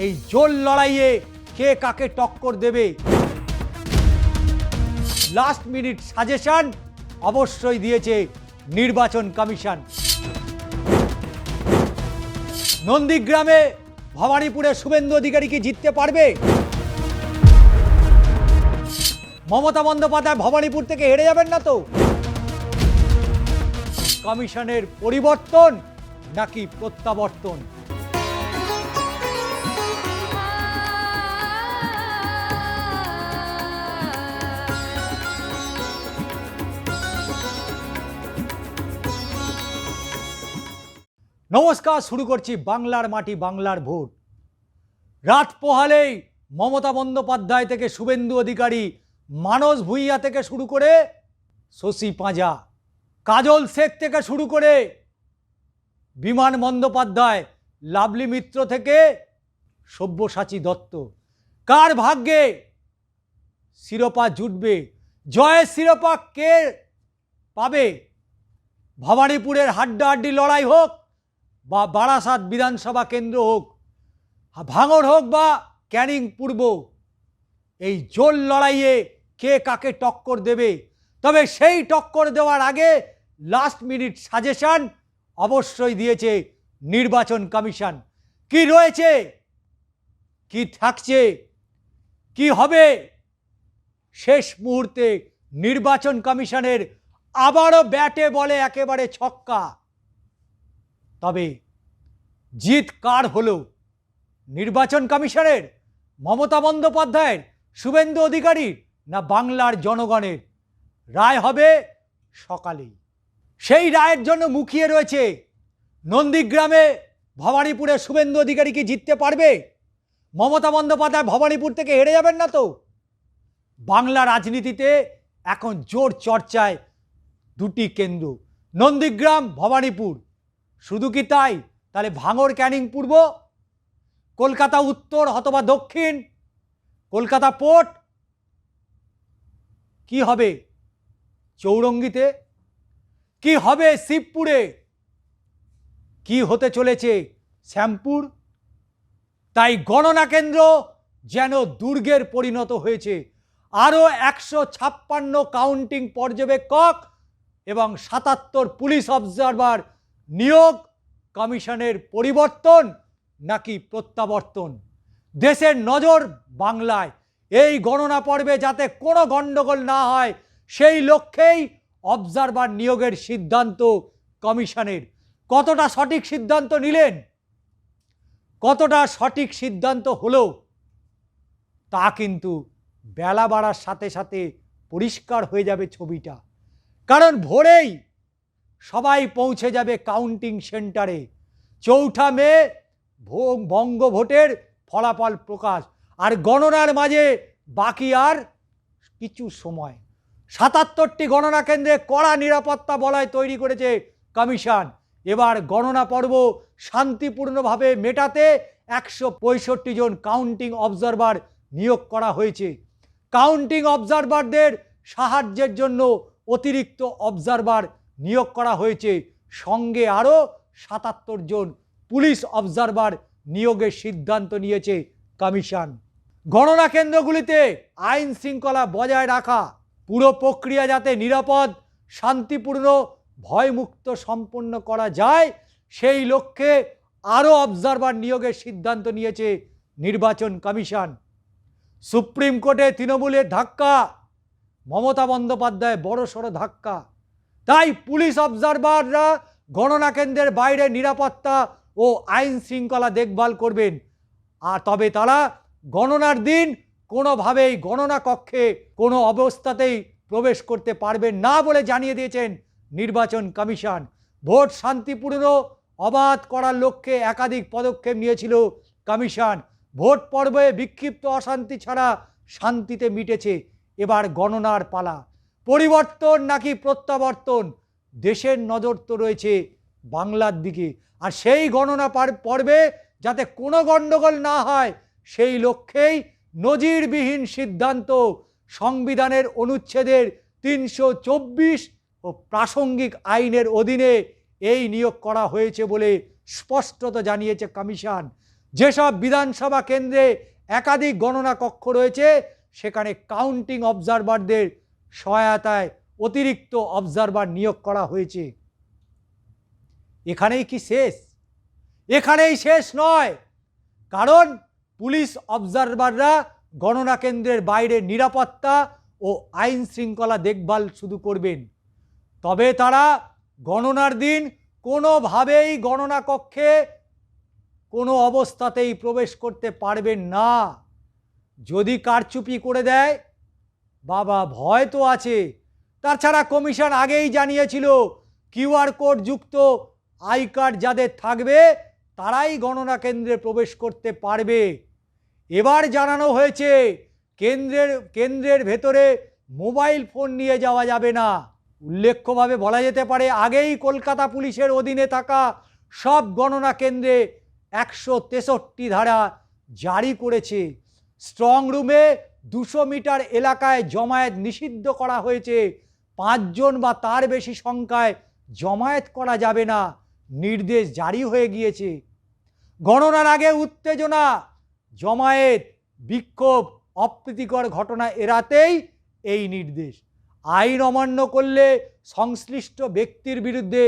এই জোর লড়াইয়ে কে কাকে টক্কর দেবে লাস্ট মিনিট সাজেশন অবশ্যই দিয়েছে নির্বাচন কমিশন। নন্দীগ্রামে ভবানীপুরে শুভেন্দু অধিকারী কি জিততে পারবে? মমতা বন্দ্যোপাধ্যায় ভবানীপুর থেকে হেরে যাবেন না তো? কমিশনের পরিবর্তন নাকি প্রত্যাবর্তন? নমস্কার, শুরু করছি বাংলার মাটি বাংলার ভোট। রাত পোহালেই মমতা বন্দ্যোপাধ্যায় থেকে শুভেন্দু অধিকারী, মানস ভূঁইয়া থেকে শুরু করে শশী পাঁজা, কাজল শেখ থেকে শুরু করে বিমান বন্দ্যোপাধ্যায়, লাভলি মিত্র থেকে সব্যসাচী দত্ত, কার ভাগ্যে শিরোপা জুটবে, জয়ের শিরোপা কে পাবে? ভবানীপুরের হাড্ডাহাড্ডি লড়াই হোক বা বারাসাত বিধানসভা কেন্দ্র হোক, ভাঙড় হোক বা ক্যানিং পূর্ব, এই জোর লড়াইয়ে কে কাকে টক্কর দেবে? তবে সেই টক্কর দেওয়ার আগে লাস্ট মিনিট সাজেশন অবশ্যই দিয়েছে নির্বাচন কমিশন। কি রয়েছে, কি থাকছে, কি হবে শেষ মুহূর্তে নির্বাচন কমিশনের আবারও ব্যাটে বলে একেবারে ছক্কা। তবে জিত কার হলো? নির্বাচন কমিশনের, মমতা বন্দ্যোপাধ্যায়ের, শুভেন্দু অধিকারীর, না বাংলার জনগণের? রায় হবে সকালেই। সেই রায়ের জন্য মুখিয়ে রয়েছে নন্দীগ্রামে ভবানীপুরে শুভেন্দু অধিকারী কি জিততে পারবে? মমতা বন্দ্যোপাধ্যায় ভবানীপুর থেকে হেরে যাবেন না তো? বাংলা রাজনীতিতে এখন জোর চর্চায় দুটি কেন্দ্র, নন্দীগ্রাম, ভবানীপুর। শুধু কি তাই? তাহলে ভাঙড়, ক্যানিং পূর্ব, কলকাতা উত্তর অথবা দক্ষিণ, কলকাতা পোর্ট কি হবে? চৌরঙ্গিতে কি হবে? শিবপুরে কি হতে চলেছে? শ্যামপুর। তাই গণনা কেন্দ্র যেন দুর্গের পরিণত হয়েছে। আরও 156 কাউন্টিং পর্যবেক্ষক এবং 77 পুলিশ অবজারভার নিয়োগ। কমিশনের পরিবর্তন নাকি প্রত্যাবর্তন? দেশের নজর বাংলায়। এই গণনা পর্বে যাতে কোনো গণ্ডগোল না হয় সেই লক্ষ্যেই অবজারভার নিয়োগের সিদ্ধান্ত কমিশনের। কতটা সঠিক সিদ্ধান্ত নিলেন, কতটা সঠিক সিদ্ধান্ত হলো, তা কিন্তু বেলা বাড়ার সাথে সাথে পরিষ্কার হয়ে যাবে ছবিটা। কারণ ভোরেই সবাই পৌঁছে যাবে কাউন্টিং সেন্টারে। 4 মে বঙ্গভোটের ফলাফল প্রকাশ, আর গণনার মাঝে বাকি আর কিছু সময়। 77টি গণনা কেন্দ্রে কড়া নিরাপত্তা বলয় তৈরি করেছে কমিশন। এবার গণনা পর্ব শান্তিপূর্ণভাবে মেটাতে 165 জন কাউন্টিং অবজারভার নিয়োগ করা হয়েছে। কাউন্টিং অবজারভারদের সাহায্যের জন্য অতিরিক্ত অবজারভার নিয়োগ করা হয়েছে। সঙ্গে আরও 77 জন পুলিশ অবজারভার নিয়োগের সিদ্ধান্ত নিয়েছে কমিশন। গণনা কেন্দ্রগুলিতে আইন শৃঙ্খলা বজায় রাখা, পুরো প্রক্রিয়া যাতে নিরাপদ, শান্তিপূর্ণ, ভয়মুক্ত সম্পন্ন করা যায় সেই লক্ষ্যে আরও অবজারভার নিয়োগের সিদ্ধান্ত নিয়েছে নির্বাচন কমিশন। সুপ্রিম কোর্টে তৃণমূলের ধাক্কা, মমতা বন্দ্যোপাধ্যায় বড়সড় ধাক্কা। তাই পুলিশ অবজারভাররা গণনা কেন্দ্রের বাইরে নিরাপত্তা ও আইন শৃঙ্খলা দেখভাল করবেন। আর তবে তারা গণনার দিন কোনোভাবেই গণনা কক্ষে কোনো অবস্থাতেই প্রবেশ করতে পারবেন না বলে জানিয়ে দিয়েছেন নির্বাচন কমিশন। ভোট শান্তিপূর্ণ অবাধ করার লক্ষ্যে একাধিক পদক্ষেপ নিয়েছিল কমিশন। ভোট পর্বে বিক্ষিপ্ত অশান্তি ছাড়া শান্তিতে মিটেছে। এবার গণনার পালা। পরিবর্তন নাকি প্রত্যাবর্তন? দেশের নজর তো রয়েছে বাংলার দিকে। আর সেই গণনা পর্বে যাতে কোনো গণ্ডগোল না হয় সেই লক্ষ্যেই নজিরবিহীন সিদ্ধান্ত সংবিধানের অনুচ্ছেদের 324 ও প্রাসঙ্গিক আইনের অধীনে এই নিয়োগ করা হয়েছে বলে স্পষ্টত জানিয়েছে কমিশন। যেসব বিধানসভা কেন্দ্রে একাধিক গণনা কক্ষ রয়েছে সেখানে কাউন্টিং অবজারভারদের সহায়তায় অতিরিক্ত অবজারভার নিয়োগ করা হয়েছে। এখানেই কি শেষ? এখানেই শেষ নয়, কারণ পুলিশ অবজারভাররা গণনা কেন্দ্রের বাইরে নিরাপত্তা ও আইন শৃঙ্খলা দেখভাল শুধু করবেন, তবে তারা গণনার দিন কোনোভাবেই গণনা কক্ষে কোনো অবস্থাতেই প্রবেশ করতে পারবেন না। যদি কারচুপি করে দেয়, বাবা ভয় তো আছে। তাছাড়া কমিশন আগেই জানিয়েছিল কিউআর কোড যুক্ত আই কার্ড যাদের থাকবে তারাই গণনা কেন্দ্রে প্রবেশ করতে পারবে। এবার জানানো হয়েছে কেন্দ্রের ভেতরে মোবাইল ফোন নিয়ে যাওয়া যাবে না। উল্লেখ্যভাবে বলা যেতে পারে আগেই কলকাতা পুলিশের অধীনে থাকা সব গণনা কেন্দ্রে 163 ধারা জারি করেছে। স্ট্রং রুমে 200 মিটার এলাকায় জমায়েত নিষিদ্ধ করা হয়েছে। 5 জন বা তার বেশি সংখ্যায় জমায়েত করা যাবে না, নির্দেশ জারি হয়ে গিয়েছে। গণনার আগে উত্তেজনা, জমায়েত, বিক্ষোভ, অপ্রীতিকর ঘটনা এড়াতেই এই নির্দেশ। আইন অমান্য করলে সংশ্লিষ্ট ব্যক্তির বিরুদ্ধে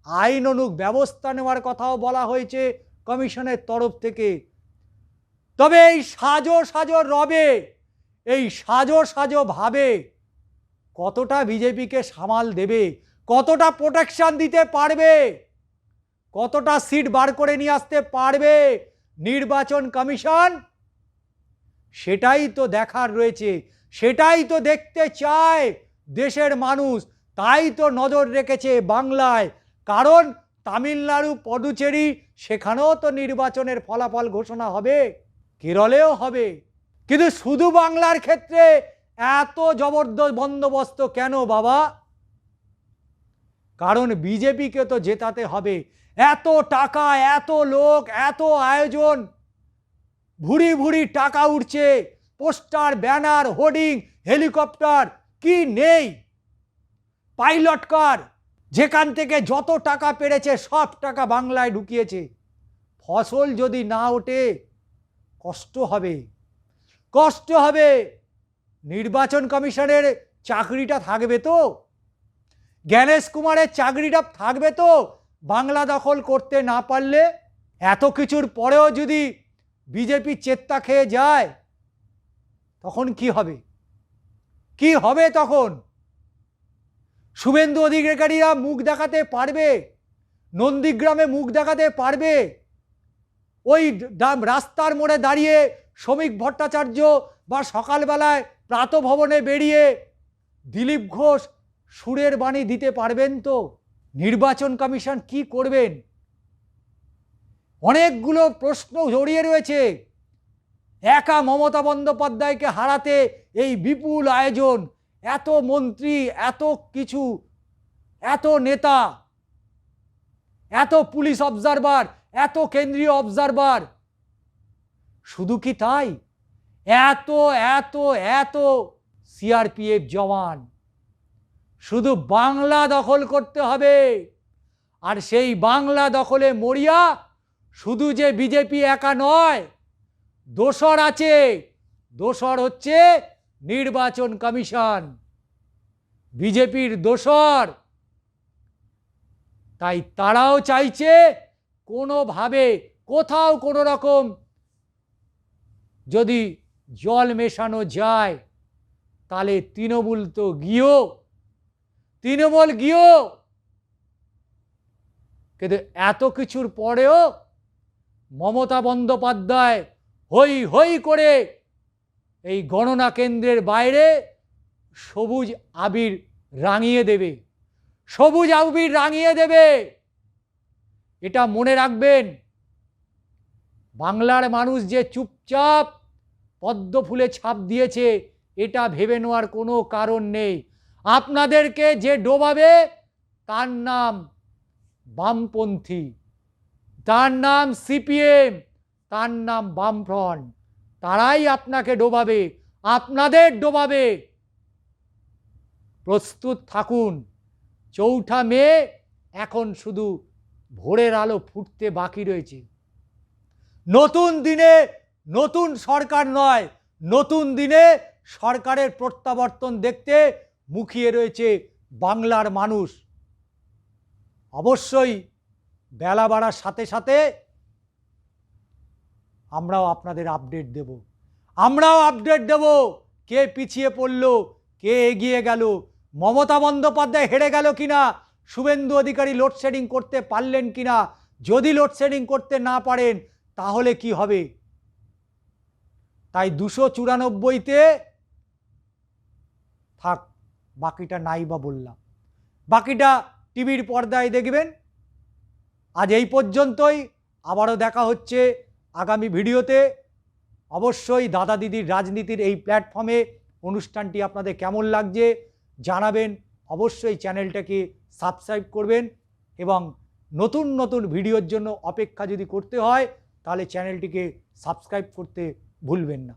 আইনানুগ ব্যবস্থা নেওয়ার কথাও বলা হয়েছে কমিশনের তরফ থেকে। তবে এই সাজো রবে, এই সাজো ভাবে কতটা বিজেপিকে সামাল দেবে, কতটা প্রোটেকশন দিতে পারবে, কতটা সিট বার করে নিয়ে আসতে পারবে নির্বাচন কমিশন, সেটাই তো দেখার রয়েছে, সেটাই তো দেখতে চায় দেশের মানুষ। তাই তো নজর রেখেছে বাংলায়, কারণ তামিলনাড়ু, পদুচেরি সেখানেও তো নির্বাচনের ফলাফল ঘোষণা হবে, কেরলেও হবে। কিন্তু শুধু বাংলার ক্ষেত্রে এত জবরদস্ত বন্দোবস্ত কেন বাবা? কারণ বিজেপিকে তো জেতাতে হবে। এত টাকা, এত লোক, এত আয়োজন, ভুরি ভুরি টাকা উঠছে, পোস্টার, ব্যানার, হোর্ডিং, হেলিকপ্টার, কি নেই, পাইলট কার, যেখান থেকে যত টাকা পেরেছে সব টাকা বাংলায় ঢুকিয়েছে। ফসল যদি না ওঠে কষ্ট হবে, কষ্ট হবে। নির্বাচন কমিশনের চাকরিটা থাকবে তো, জ্ঞানেশ কুমারের চাকরিটা থাকবে তো বাংলা দখল করতে না পারলে? এত কিছুর পরেও যদি বিজেপি চেত্তা খেয়ে যায় তখন কি হবে? কি হবে তখন? শুভেন্দু অধিকারীরা মুখ দেখাতে পারবে? নন্দীগ্রামে মুখ দেখাতে পারবে? ওই রাস্তার মোড়ে দাঁড়িয়ে শ্রমিক ভট্টাচার্য বা সকালবেলায় প্রাতঃভবনে বেরিয়ে দিলীপ ঘোষ সুরের বাণী দিতে পারবেন তো? নির্বাচন কমিশন কি করবেন? অনেকগুলো প্রশ্ন জড়িয়ে রয়েছে। একা মমতা বন্দ্যোপাধ্যায়কে হারাতে এই বিপুল আয়োজন, এত মন্ত্রী, এত কিছু, এত নেতা, এত পুলিশ অবজারভার, এত কেন্দ্রীয় অবজারভার। শুধু কি তাই? এত এত এত সিআরপিএফ জওয়ান। শুধু বাংলা দখল করতে হবে। আর সেই বাংলা দখলে মরিয়া শুধু যে বিজেপি একা নয়, দোসর আছে। দোসর হচ্ছে নির্বাচন কমিশন, বিজেপির দোসর। তাই তারাও চাইছে কোনোভাবে কোথাও কোনো রকম যদি জল মেশানো যায় তাহলে তৃণমূল তো গিয়েও, তৃণমূল গিয়েও। কিন্তু এত কিছুর পরেও মমতা বন্দ্যোপাধ্যায় হই হই করে এই গণনা কেন্দ্রের বাইরে সবুজ আবির রাঙিয়ে দেবে, সবুজ আবির রাঙিয়ে দেবে। এটা মনে রাখবেন। বাংলার মানুষ যে চুপচাপ পদ্ম ফুলে ছাপ দিয়েছে এটা ভেবে নেওয়ার কোনো কারণ নেই। আপনাদেরকে যে ডোবাবে তার নাম বামপন্থী, তার নাম সিপিএম, তার নাম বামফ্রন্ট। তারাই আপনাকে ডোবাবে, আপনাদের ডোবাবে। প্রস্তুত থাকুন। 4 মে এখন শুধু ভোরের আলো ফুটতে বাকি রয়েছে। নতুন দিনে নতুন সরকার নয়, নতুন দিনে সরকারের প্রত্যাবর্তন দেখতে মুখিয়ে রয়েছে বাংলার মানুষ। অবশ্যই বেলা বাড়ার সাথে সাথে আমরাও আপনাদের আপডেট দেব, কে পিছিয়ে পড়ল, কে এগিয়ে গেল, মমতা বন্দ্যোপাধ্যায় হেরে গেল কিনা, শুভেন্দু অধিকারী লোডশেডিং করতে পারলেন কিনা, যদি লোডশেডিং করতে না পারেন তাহলে কি হবে। তাই 294-তে থাক, বাকিটা নাই বা বললাম, বাকিটা টিভির পর্দায় দেখবেন। আজ এই পর্যন্তই, আবারও দেখা হচ্ছে আগামী ভিডিওতে। অবশ্যই দাদা দিদির রাজনীতির এই প্ল্যাটফর্মে অনুষ্ঠানটি আপনাদের কেমন লাগছে জানাবেন। অবশ্যই চ্যানেলটাকে সাবস্ক্রাইব করবেন এবং নতুন নতুন ভিডিওর জন্য অপেক্ষা যদি করতে হয় তাহলে চ্যানেলটিকে সাবস্ক্রাইব করতে ভুলবেন না।